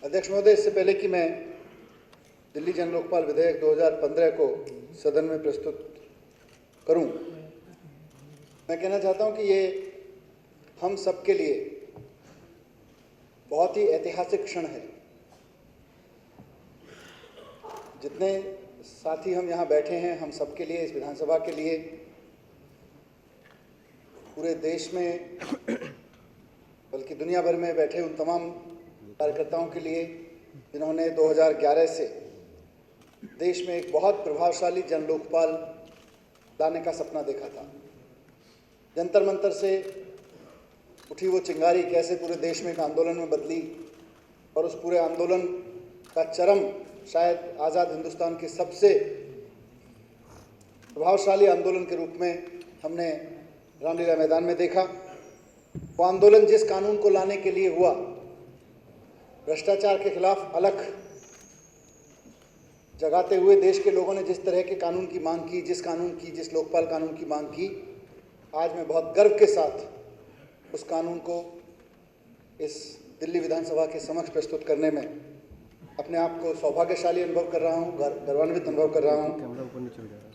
अध्यक्ष महोदय, इससे पहले कि मैं दिल्ली जन लोकपाल विधेयक 2015 को सदन में प्रस्तुत करूं, मैं कहना चाहता हूं कि ये हम सबके लिए बहुत ही ऐतिहासिक क्षण है। जितने साथी हम यहाँ बैठे हैं, हम सबके लिए, इस विधानसभा के लिए, पूरे देश में बल्कि दुनिया भर में बैठे उन तमाम कार्यकर्ताओं के लिए जिन्होंने 2011 से देश में एक बहुत प्रभावशाली जन लोकपाल लाने का सपना देखा था। जंतर मंतर से उठी वो चिंगारी कैसे पूरे देश में एक आंदोलन में बदली और उस पूरे आंदोलन का चरम शायद आज़ाद हिंदुस्तान के सबसे प्रभावशाली आंदोलन के रूप में हमने रामलीला मैदान में देखा। वो आंदोलन जिस कानून को लाने के लिए हुआ, भ्रष्टाचार के खिलाफ अलख जगाते हुए देश के लोगों ने जिस तरह के कानून की मांग की, जिस लोकपाल कानून की मांग की, आज मैं बहुत गर्व के साथ उस कानून को इस दिल्ली विधानसभा के समक्ष प्रस्तुत करने में अपने आप को सौभाग्यशाली अनुभव कर रहा हूँ, गर्वान्वित अनुभव कर रहा हूँ।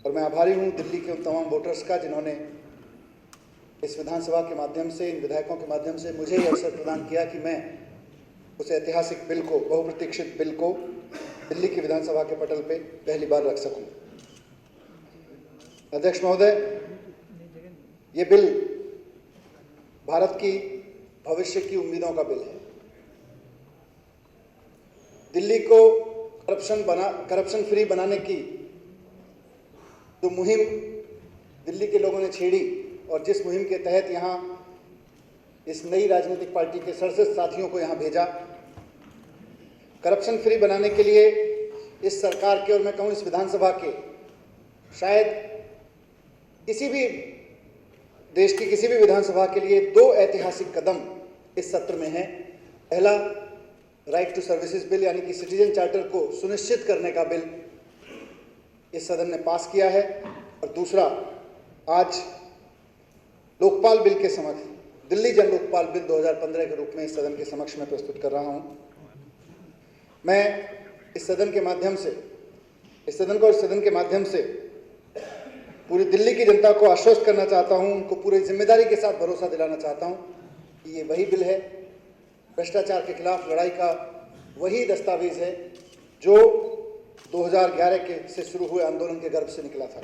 और मैं आभारी हूँ दिल्ली के उन तमाम वोटर्स का जिन्होंने इस विधानसभा के माध्यम से, इन विधायकों के माध्यम से मुझे ये अवसर प्रदान किया कि मैं उस ऐतिहासिक बिल को, बहुप्रतीक्षित बिल को दिल्ली की विधानसभा के पटल पे पहली बार रख सकूं। अध्यक्ष महोदय, ये बिल भारत की भविष्य की उम्मीदों का बिल है। दिल्ली को करप्शन फ्री बनाने की जो मुहिम दिल्ली के लोगों ने छेड़ी और जिस मुहिम के तहत यहाँ इस नई राजनीतिक पार्टी के 67 साथियों को यहाँ भेजा, करप्शन फ्री बनाने के लिए इस सरकार के और मैं कहूँ इस विधानसभा के शायद किसी भी देश की किसी भी विधानसभा के लिए दो ऐतिहासिक कदम इस सत्र में हैं। पहला, राइट टू सर्विसेज बिल यानी कि सिटीजन चार्टर को सुनिश्चित करने का बिल इस सदन ने पास किया है, और दूसरा, आज लोकपाल बिल के समक्ष दिल्ली जन लोकपाल बिल 2015 के रूप में इस सदन के समक्ष में प्रस्तुत कर रहा हूँ। मैं इस सदन के माध्यम से, इस सदन के माध्यम से पूरी दिल्ली की जनता को आश्वस्त करना चाहता हूँ, उनको पूरी जिम्मेदारी के साथ भरोसा दिलाना चाहता हूँ कि ये वही बिल है, भ्रष्टाचार के खिलाफ लड़ाई का वही दस्तावेज है जो 2011 के से शुरू हुए आंदोलन के गर्भ से निकला था।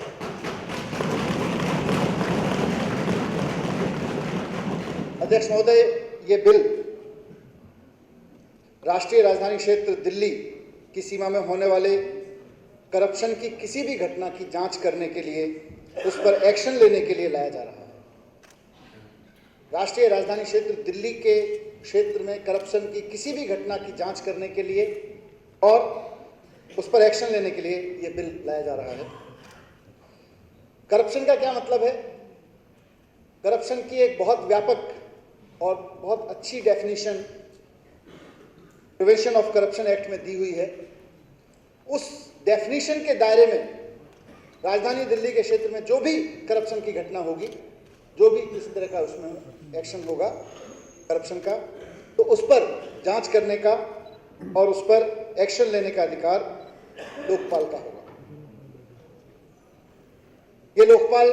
अध्यक्ष महोदय, ये बिल राष्ट्रीय राजधानी क्षेत्र दिल्ली की सीमा में होने वाले करप्शन की किसी भी घटना की जांच करने के लिए, उस पर एक्शन लेने के लिए लाया जा रहा है। राष्ट्रीय राजधानी क्षेत्र दिल्ली के क्षेत्र में करप्शन की किसी भी घटना की जांच करने के लिए और उस पर एक्शन लेने के लिए यह बिल लाया जा रहा है। करप्शन का क्या मतलब है? करप्शन की एक बहुत व्यापक और बहुत अच्छी definition prevention of corruption act में दी हुई है। उस डेफिनेशन के दायरे में राजधानी दिल्ली के क्षेत्र में जो भी करप्शन की घटना होगी, जो भी किसी तरह का उसमें एक्शन होगा करप्शन का, तो उस पर जांच करने का और उस पर एक्शन लेने का अधिकार लोकपाल का होगा। ये लोकपाल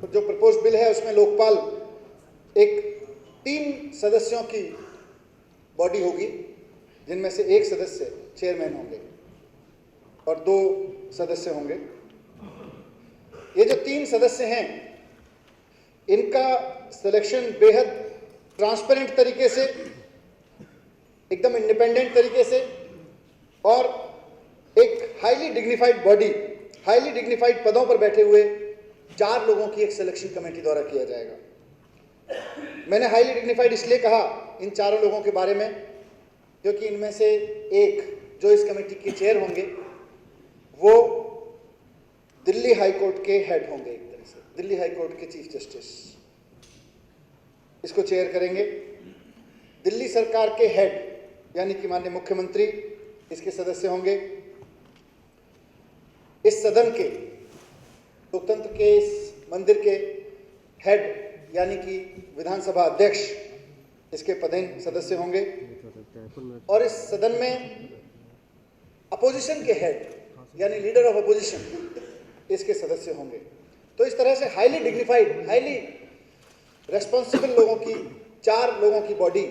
जो प्रपोज्ड बिल है, उसमें लोकपाल एक 3 सदस्यों की बॉडी होगी, जिनमें से एक सदस्य चेयरमैन होंगे और 2 सदस्य होंगे। ये जो 3 सदस्य हैं, इनका सिलेक्शन बेहद ट्रांसपेरेंट तरीके से, एकदम इंडिपेंडेंट तरीके से और एक highly dignified body, highly dignified पदों पर बैठे हुए 4 लोगों की एक सिलेक्शन कमेटी द्वारा किया जाएगा। मैंने हाईली डिग्निफाइड इसलिए कहा इन 4 लोगों के बारे में क्योंकि इनमें से एक जो इस कमेटी के चेयर होंगे वो दिल्ली हाई कोर्ट के हेड होंगे। एक तरह से दिल्ली हाई कोर्ट के चीफ जस्टिस इसको चेयर करेंगे। दिल्ली सरकार के हेड यानी कि माननीय मुख्यमंत्री इसके सदस्य होंगे। इस सदन के, लोकतंत्र के इस मंदिर के हेड यानी कि विधानसभा अध्यक्ष इसके पदेन सदस्य होंगे। और इस सदन में अपोजिशन के हेड यानी लीडर ऑफ अपोजिशन इसके सदस्य होंगे। तो इस तरह से हाईली डिग्निफाइड, हाईली रेस्पॉन्सिबल लोगों की, 4 लोगों की बॉडी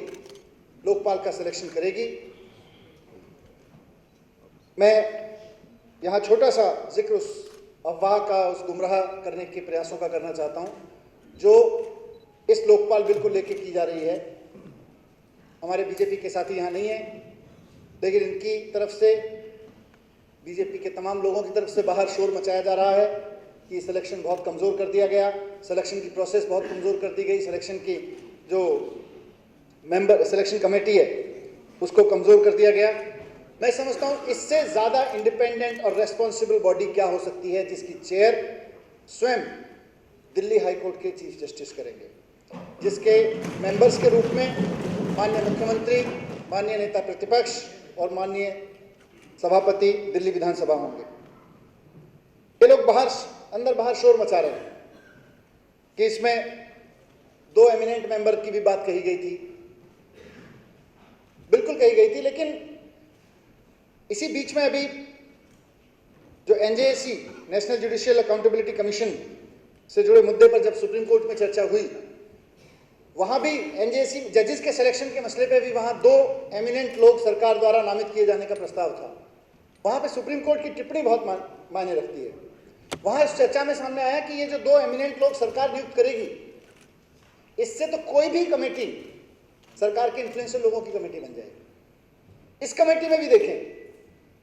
लोकपाल का सिलेक्शन करेगी। मैं यहाँ छोटा सा जिक्र उस अफवाह का, उस गुमराह करने के प्रयासों का करना चाहता हूँ जो इस लोकपाल बिल को लेकर की जा रही है। हमारे बीजेपी के साथी यहाँ नहीं हैं, लेकिन इनकी तरफ से, बीजेपी के तमाम लोगों की तरफ से बाहर शोर मचाया जा रहा है कि सिलेक्शन बहुत कमज़ोर कर दिया गया, सिलेक्शन की प्रोसेस बहुत कमज़ोर कर दी गई, सिलेक्शन की जो सिलेक्शन कमेटी है उसको कमज़ोर कर दिया गया। मैं समझता हूँ इससे ज़्यादा इंडिपेंडेंट और रेस्पॉन्सिबल बॉडी क्या हो सकती है जिसकी चेयर स्वयं दिल्ली हाई कोर्ट के चीफ जस्टिस करेंगे, जिसके मेंबर्स के रूप में माननीय मुख्यमंत्री, माननीय नेता प्रतिपक्ष और माननीय सभापति दिल्ली विधानसभा होंगे। ये लोग अंदर बाहर शोर मचा रहे हैं कि इसमें 2 एमिनेंट मेंबर की भी बात कही गई थी, बिल्कुल कही गई थी, लेकिन इसी बीच में अभी जो NJAC, national judicial accountability commission से जुड़े मुद्दे पर जब सुप्रीम कोर्ट में चर्चा हुई, वहां भी एनजेएसी जजेस के सिलेक्शन के मसले पे भी वहां 2 एमिनेंट लोग सरकार द्वारा नामित किए जाने का प्रस्ताव था। वहां पे सुप्रीम कोर्ट की टिप्पणी बहुत मायने रखती है। वहां इस चर्चा में सामने आया कि ये जो 2 एमिनेंट लोग सरकार नियुक्त करेगी, इससे तो कोई भी कमेटी सरकार के इन्फ्लुएंशियल लोगों की कमेटी बन जाएगी। इस कमेटी में भी देखें,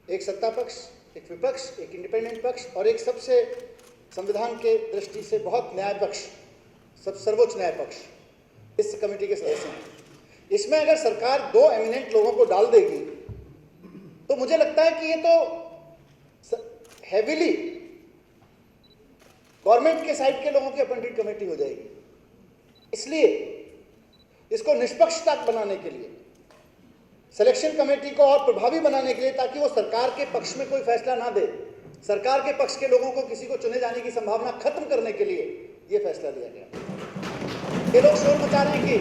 एक सत्ता पक्ष, एक विपक्ष, एक इंडिपेंडेंट पक्ष और एक सबसे संविधान के दृष्टि से बहुत न्याय पक्ष, सर्वोच्च न्याय पक्ष इस कमेटी के सदस्य हैं। इसमें अगर सरकार 2 एमिनेंट लोगों को डाल देगी तो मुझे लगता है कि ये तो हेवीली गवर्नमेंट के साइड के लोगों की अपॉइंटेड कमेटी हो जाएगी। इसलिए इसको निष्पक्षता बनाने के लिए, सिलेक्शन कमेटी को और प्रभावी बनाने के लिए, ताकि वो सरकार के पक्ष में कोई फैसला ना दे, सरकार के पक्ष के लोगों को किसी को चुने जाने की संभावना खत्म करने के लिए ये फैसला लिया गया। ये लोग शोर मचा रहे हैं कि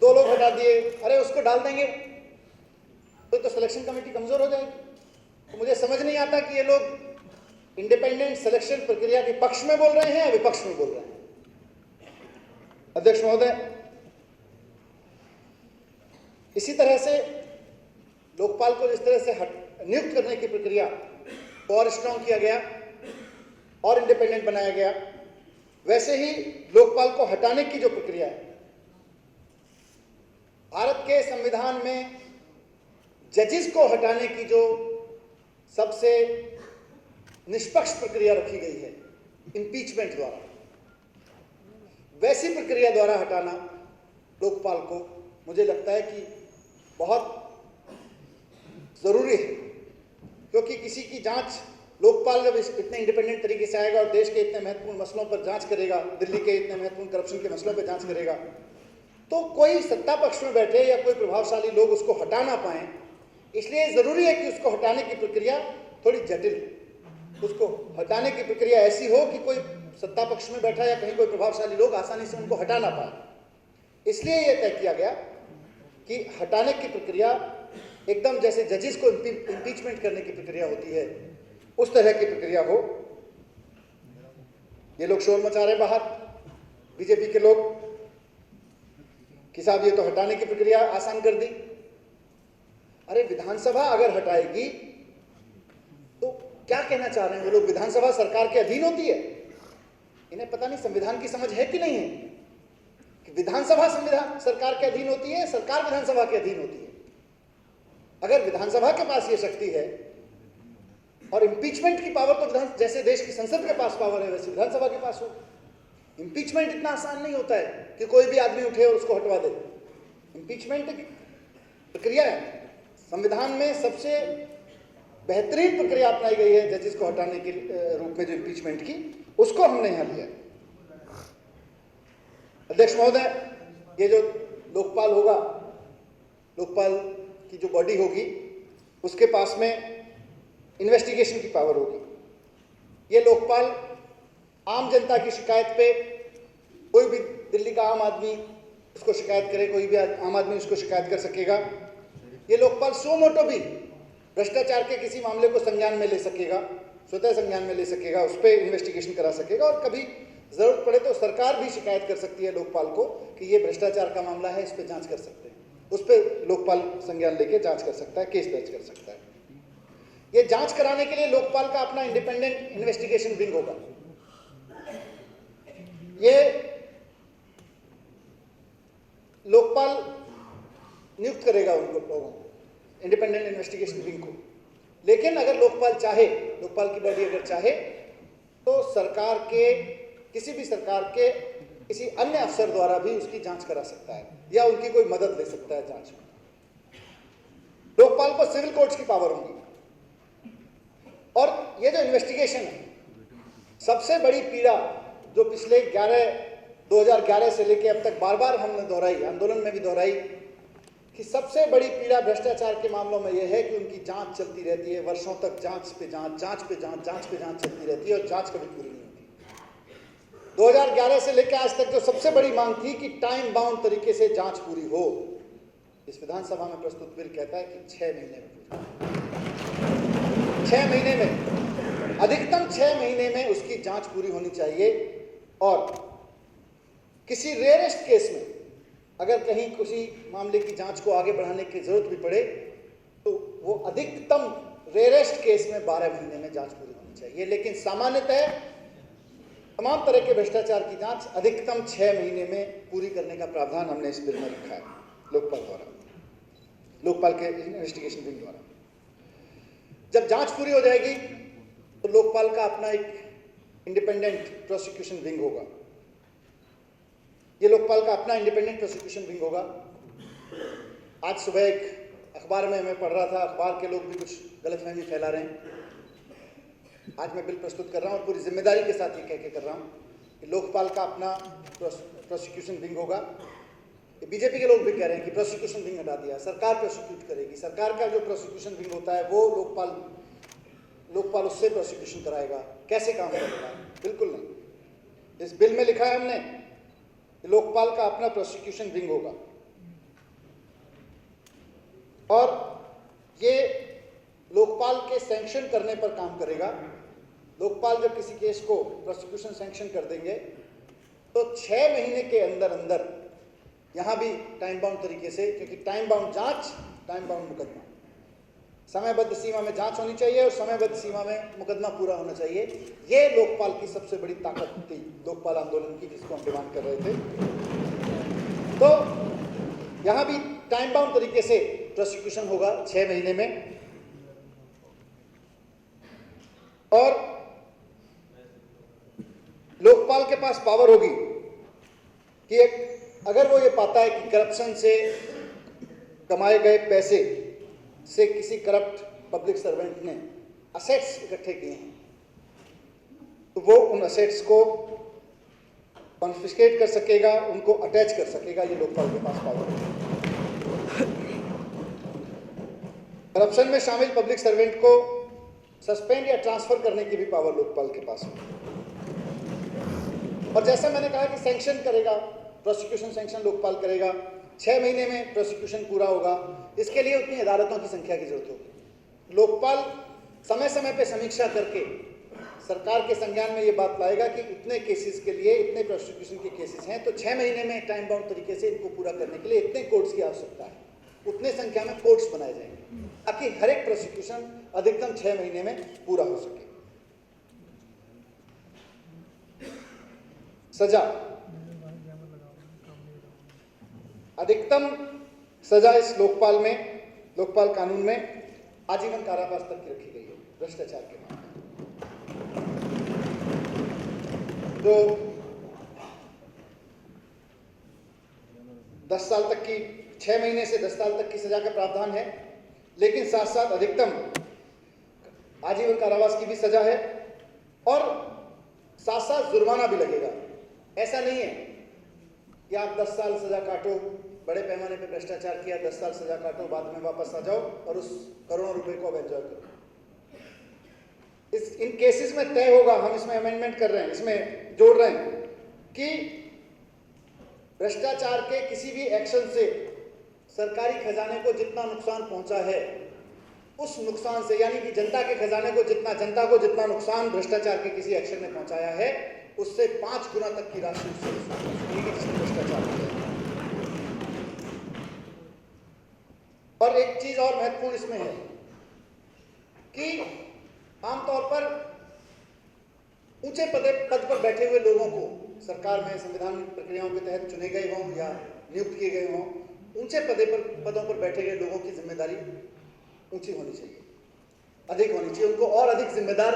2 लोग हटा दिए, अरे उसको डाल देंगे तो सिलेक्शन कमेटी कमजोर हो जाएगी। तो मुझे समझ नहीं आता कि ये लोग इंडिपेंडेंट सिलेक्शन प्रक्रिया के पक्ष में बोल रहे हैं या विपक्ष में बोल रहे हैं। अध्यक्ष महोदय, इसी तरह से लोकपाल को जिस तरह से नियुक्त करने की प्रक्रिया को और स्ट्रॉन्ग किया गया और इंडिपेंडेंट बनाया गया, वैसे ही लोकपाल को हटाने की जो प्रक्रिया है, भारत के संविधान में जजेस को हटाने की जो सबसे निष्पक्ष प्रक्रिया रखी गई है इंपीचमेंट द्वारा, वैसी प्रक्रिया द्वारा हटाना लोकपाल को मुझे लगता है कि बहुत ज़रूरी है। क्योंकि किसी की जांच, लोकपाल जब इतने इंडिपेंडेंट तरीके से आएगा और देश के इतने महत्वपूर्ण मसलों पर जांच करेगा, दिल्ली के इतने महत्वपूर्ण करप्शन के मसलों पर जांच करेगा, तो कोई सत्ता पक्ष में बैठे या कोई प्रभावशाली लोग उसको हटा ना पाएं। इसलिए ज़रूरी है कि उसको हटाने की प्रक्रिया थोड़ी जटिल, उसको हटाने की प्रक्रिया ऐसी हो कि कोई सत्ता पक्ष में बैठा या कहीं कोई प्रभावशाली लोग आसानी से उनको हटा ना पाए। इसलिए यह तय किया गया कि हटाने की प्रक्रिया एकदम जैसे जजेस को इम्पीचमेंट करने की प्रक्रिया होती है, उस तरह की प्रक्रिया हो। ये लोग शोर मचा रहे बाहर, बीजेपी के लोग, कि साहब ये तो हटाने की प्रक्रिया आसान कर दी। अरे विधानसभा अगर हटाएगी तो क्या कहना चाह रहे हैं वो लोग? विधानसभा सरकार के अधीन होती है? इन्हें पता नहीं संविधान की समझ है कि नहीं है कि विधानसभा संविधान सरकार के अधीन होती है, सरकार विधानसभा के अधीन होती है। अगर विधानसभा के पास ये शक्ति है और इम्पीचमेंट की पावर तो जैसे देश की संसद के पास पावर है वैसे विधानसभा के पास हो। इम्पीचमेंट इतना आसान नहीं होता है कि कोई भी आदमी उठे और उसको हटवा दे। इम्पीचमेंट एक प्रक्रिया है, संविधान में सबसे बेहतरीन प्रक्रिया अपनाई गई है जजेस को हटाने के रूप में जो इम्पीचमेंट की, उसको हमने यहाँ लिया। अध्यक्ष महोदय, ये जो लोकपाल होगा, लोकपाल की जो बॉडी होगी, उसके पास में इन्वेस्टिगेशन की पावर होगी। ये लोकपाल आम जनता की शिकायत पे, कोई भी दिल्ली का आम आदमी उसको शिकायत करे, कोई भी आम आदमी उसको शिकायत कर सकेगा। ये लोकपाल सो मोटो भी भ्रष्टाचार के किसी मामले को संज्ञान में ले सकेगा, स्वतः संज्ञान में ले सकेगा, उस पर इन्वेस्टिगेशन करा सकेगा, और कभी जरूरत पड़े तो सरकार भी शिकायत कर सकती है लोकपाल को कि ये भ्रष्टाचार का मामला है, इस पर जांच कर सकते हैं। उस पर लोकपाल संज्ञान लेके जांच कर सकता है, केस दर्ज कर सकता है। ये जांच कराने के लिए लोकपाल का अपना इंडिपेंडेंट इन्वेस्टिगेशन विंग होगा। ये लोकपाल नियुक्त करेगा उनको, लोगों को, इंडिपेंडेंट इन्वेस्टिगेशन विंग को। लेकिन अगर लोकपाल चाहे, लोकपाल की बॉडी अगर चाहे, तो सरकार के, किसी भी सरकार के किसी अन्य अफसर द्वारा भी उसकी जांच करा सकता है या उनकी कोई मदद ले सकता है जांच में। लोकपाल को सिविल कोर्ट्स की पावर होगी। और ये जो इन्वेस्टिगेशन है, सबसे बड़ी पीड़ा जो पिछले 2011 से लेकर अब तक बार बार हमने दोहराई, आंदोलन में भी दोहराई, कि सबसे बड़ी पीड़ा भ्रष्टाचार के मामलों में यह है कि उनकी जांच चलती रहती है, वर्षों तक जांच पे जांच, जांच पे जांच, जांच पे जांच चलती रहती है और जांच कभी पूरी नहीं होती। 2011 से लेकर आज तक जो सबसे बड़ी मांग थी कि टाइम बाउंड तरीके से जांच पूरी हो, इस विधानसभा में प्रस्तुत बिल कहता है कि 6 महीने में पूरी, 6 महीने में, अधिकतम 6 महीने में उसकी जांच पूरी होनी चाहिए। और किसी रेयरेस्ट केस में अगर कहीं किसी मामले की जांच को आगे बढ़ाने की जरूरत भी पड़े तो वो अधिकतम रेयरेस्ट केस में 12 महीने में जांच पूरी होनी चाहिए। लेकिन सामान्यतः तमाम तरह के भ्रष्टाचार की जांच अधिकतम 6 महीने में पूरी करने का प्रावधान हमने इस बिल में रखा है लोकपाल द्वारा, लोकपाल के इन्वेस्टिगेशन विंग द्वारा। जब जांच पूरी हो जाएगी तो लोकपाल का अपना एक इंडिपेंडेंट प्रोसिक्यूशन विंग होगा। ये लोकपाल का अपना इंडिपेंडेंट प्रोसिक्यूशन विंग होगा। आज सुबह एक अखबार में मैं पढ़ रहा था, अखबार के लोग भी कुछ गलतफहमी फैला रहे हैं। आज मैं बिल प्रस्तुत कर रहा हूं और पूरी जिम्मेदारी के साथ ये कह के कर रहा हूं कि लोकपाल का अपना प्रोसिक्यूशन विंग होगा। बीजेपी के लोग भी कह रहे हैं कि प्रोसिक्यूशन विंग हटा दिया, सरकार प्रोसिक्यूट करेगी। सरकार का जो प्रोसिक्यूशन विंग होता है वो लोकपाल उससे प्रोसिक्यूशन कराएगा। कैसे काम करेगा? बिल्कुल नहीं। इस बिल में लिखा है हमने, लोकपाल का अपना प्रोसिक्यूशन विंग होगा और ये लोकपाल के सैंक्शन करने पर काम करेगा। लोकपाल जब किसी केस को प्रोसिक्यूशन सैंक्शन कर देंगे तो 6 महीने के अंदर अंदर, यहां भी टाइम बाउंड तरीके से, क्योंकि टाइम बाउंड जांच, टाइम बाउंड मुकदमा, समयबद्ध सीमा में जांच होनी चाहिए और समयबद्ध सीमा में मुकदमा पूरा होना चाहिए। ये लोकपाल की सबसे बड़ी ताकत थी, लोकपाल आंदोलन की, जिसको हम डिमांड कर रहे थे। तो यहां भी टाइम बाउंड तरीके से प्रोसिक्यूशन होगा 6 महीने में। और लोकपाल के पास पावर होगी कि अगर वो ये पाता है कि करप्शन से कमाए गए पैसे से किसी करप्ट पब्लिक सर्वेंट ने असेट्स इकट्ठे किए हैं, तो वो उन असेट्स को कॉन्फिस्केट कर सकेगा, उनको अटैच कर सकेगा। ये लोकपाल के पास पावर है। करप्शन में शामिल पब्लिक सर्वेंट को सस्पेंड या ट्रांसफर करने की भी पावर लोकपाल के पास है। और जैसा मैंने कहा कि सैंक्शन करेगा, प्रोसिक्यूशन सैंक्शन लोकपाल करेगा, 6 महीने में प्रोसिक्यूशन पूरा होगा। इसके लिए उतनी अदालतों की संख्या की जरूरत होगी। लोकपाल समय समय पे समीक्षा करके सरकार के संज्ञान में ये बात लाएगा कि इतने केसेस के लिए, इतने प्रोसिक्यूशन के केसेस हैं, तो 6 महीने में टाइम बाउंड तरीके से इनको पूरा करने के लिए इतने कोर्ट्स की आवश्यकता है, उतने संख्या में कोर्ट्स बनाए जाएंगे ताकि हर एक प्रोसिक्यूशन अधिकतम 6 महीने में पूरा हो सके। सजा, अधिकतम सजा इस लोकपाल कानून में आजीवन कारावास तक की रखी गई है भ्रष्टाचार के मामले में। जो 10 साल तक की, 6 महीने से 10 साल तक की सजा का प्रावधान है, लेकिन साथ साथ अधिकतम आजीवन कारावास की भी सजा है और साथ साथ जुर्माना भी लगेगा। ऐसा नहीं है कि आप 10 साल सजा काटो, बड़े पैमाने पे भ्रष्टाचार किया, 10 साल सजा काटो, बाद में वापस आ जाओ और उस करोड़ों रुपए को अब एंजॉय करो। इन केसेस में तय होगा, हम इसमें अमेंडमेंट कर रहे हैं, इसमें जोड़ रहे हैं कि भ्रष्टाचार के किसी भी एक्शन से सरकारी खजाने को जितना नुकसान पहुंचा है, उस नुकसान से, यानी कि जनता के खजाने को जितना नुकसान भ्रष्टाचार के किसी एक्शन ने पहुंचाया है, उससे 5 गुना तक की राशि उससे जिसने भ्रष्टाचार किया। और एक चीज और महत्वपूर्ण इसमें है कि आमतौर पर ऊंचे पद पर बैठे हुए लोगों को सरकार में संवैधानिक प्रक्रियाओं के तहत चुने गए हों या नियुक्त किए गए हों, ऊंचे पदों पर बैठे गए लोगों की जिम्मेदारी ऊंची होनी चाहिए, अधिक होनी चाहिए, उनको और अधिक जिम्मेदार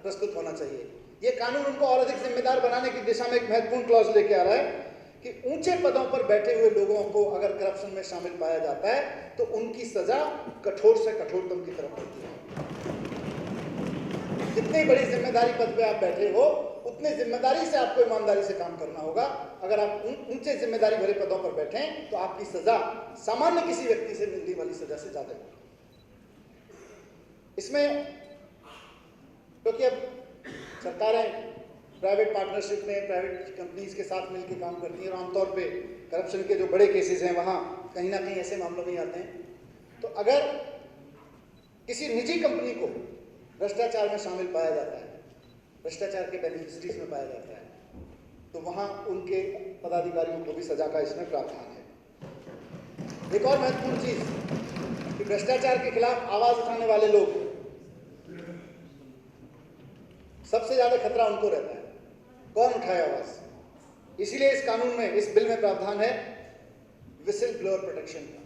प्रस्तुत होना चाहिए। ये कानून उनको और अधिक जिम्मेदार बनाने की दिशा में एक महत्वपूर्ण क्लॉज लेके आ रहा है कि ऊंचे पदों पर बैठे हुए लोगों को अगर करप्शन में शामिल पाया जाता है तो उनकी सजा कठोर से कठोरतम की तरफ होती है। जितनी बड़ी जिम्मेदारी पद पे आप बैठे हो, उतनी जिम्मेदारी से आपको ईमानदारी से काम करना होगा। अगर आप ऊंचे जिम्मेदारी भरे पदों पर बैठें तो आपकी सजा सामान्य किसी व्यक्ति से मिलने वाली सजा से ज्यादा होगी। इसमें क्योंकि अब सरकारें प्राइवेट पार्टनरशिप में प्राइवेट कंपनीज के साथ मिलकर काम करती हैं और आमतौर पे करप्शन के जो बड़े केसेस हैं वहाँ कहीं ना कहीं ऐसे मामलों में आते हैं। तो अगर किसी निजी कंपनी को भ्रष्टाचार में शामिल पाया जाता है, भ्रष्टाचार के बेनिफिशरीज में पाया जाता है, तो वहाँ उनके पदाधिकारियों को भी सजा का इसमें प्रावधान है। एक और महत्वपूर्ण चीज कि भ्रष्टाचार के खिलाफ आवाज उठाने वाले लोग, सबसे ज्यादा खतरा उनको रहता है। कौन उठाए आवाज? इसीलिए इस कानून में, इस बिल में प्रावधान है विसिल ब्लोअर प्रोटेक्शन का।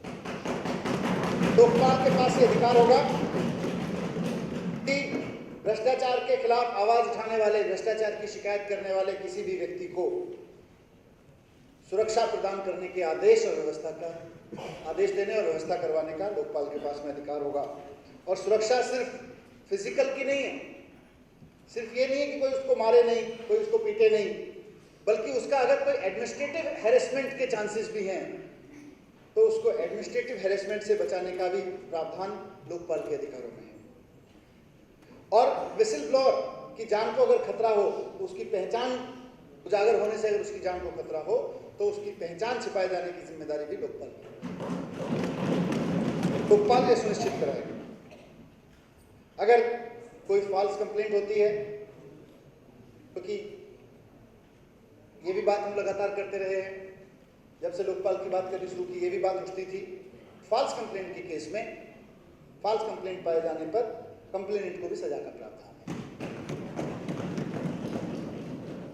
लोकपाल के पास ये अधिकार होगा कि भ्रष्टाचार के खिलाफ आवाज उठाने वाले, भ्रष्टाचार की शिकायत करने वाले किसी भी व्यक्ति को सुरक्षा प्रदान करने के आदेश देने और व्यवस्था करवाने का लोकपाल के पास में अधिकार होगा। और सुरक्षा सिर्फ फिजिकल की नहीं है, सिर्फ ये नहीं है कि कोई उसको मारे नहीं, कोई उसको पीटे नहीं, बल्कि उसका अगर कोई एडमिनिस्ट्रेटिव हैरेसमेंट के चांसेस भी हैं तो उसको एडमिनिस्ट्रेटिव हैरेसमेंट से बचाने का भी प्रावधान लोकपाल के अधिकारों में है। और विसिल ब्लोअर की जान को अगर खतरा हो, तो उसकी पहचान उजागर होने से अगर उसकी जान को खतरा हो तो उसकी पहचान छिपाए जाने की जिम्मेदारी भी लोकपाल ये सुनिश्चित कराएगा। अगर कोई फॉल्स कंप्लेंट होती है, क्योंकि ये भी बात हम लगातार करते रहे हैं, जब से लोकपाल की बात करनी शुरू की ये भी बात उठती थी। फॉल्स कंप्लेंट के केस में फॉल्स कंप्लेंट पाए जाने पर कंप्लेनेंट को भी सजा का प्रावधान है।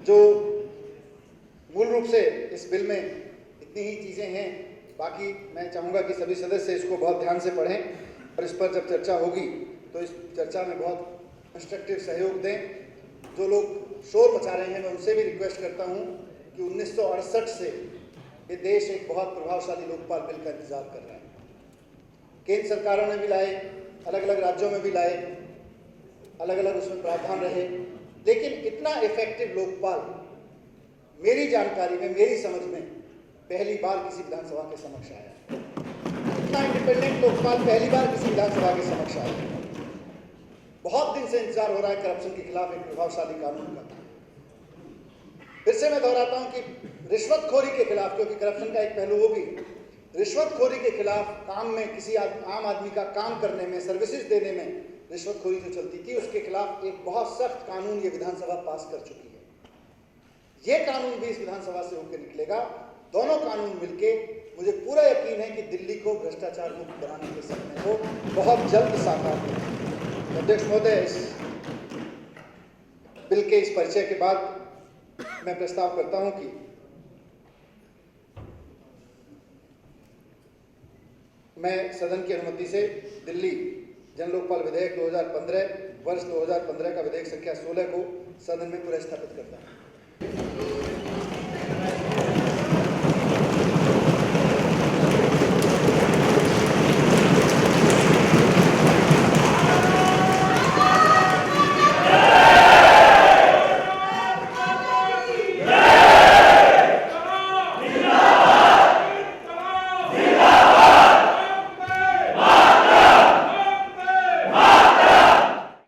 जो मूल रूप से इस बिल में इतनी ही चीजें हैं, बाकी मैं चाहूंगा कि सभी सदस्य इसको बहुत ध्यान से पढ़ें और इस पर जब चर्चा होगी तो इस चर्चा में बहुत कंस्ट्रक्टिव सहयोग दें। जो लोग शोर मचा रहे हैं, मैं उनसे भी रिक्वेस्ट करता हूं कि 1968 से ये देश एक बहुत प्रभावशाली लोकपाल बिल का इंतजार कर रहा है। केंद्र सरकारों ने भी लाए, अलग अलग राज्यों में भी लाए, अलग अलग उसमें प्रावधान रहे, लेकिन इतना इफेक्टिव लोकपाल मेरी जानकारी में, मेरी समझ में पहली बार किसी विधानसभा के समक्ष आया। इतना इंडिपेंडेंट लोकपाल पहली बार किसी विधानसभा के समक्ष आया। बहुत दिन से इंतजार हो रहा है करप्शन के खिलाफ एक प्रभावशाली कानून का। फिर से मैं दोहराता हूं कि रिश्वतखोरी के खिलाफ, क्योंकि करप्शन का एक पहलू वो भी, रिश्वतखोरी के खिलाफ काम में किसी आम आदमी का काम करने में, सर्विसेज देने में रिश्वतखोरी जो चलती थी, उसके खिलाफ एक बहुत सख्त कानून ये विधानसभा पास कर चुकी है। ये कानून भी इस विधानसभा से होकर निकलेगा। दोनों कानून मिलके मुझे पूरा यकीन है कि दिल्ली को भ्रष्टाचार मुक्त बनाने के सपने को बहुत जल्द साकार होगा। अध्यक्ष महोदय, इस बिल के इस परिचय के बाद मैं प्रस्ताव करता हूं कि मैं सदन की अनुमति से दिल्ली जन लोकपाल विधेयक 2015 वर्ष 2015 का विधेयक संख्या 16 को सदन में पुनः स्थापित करता हूं।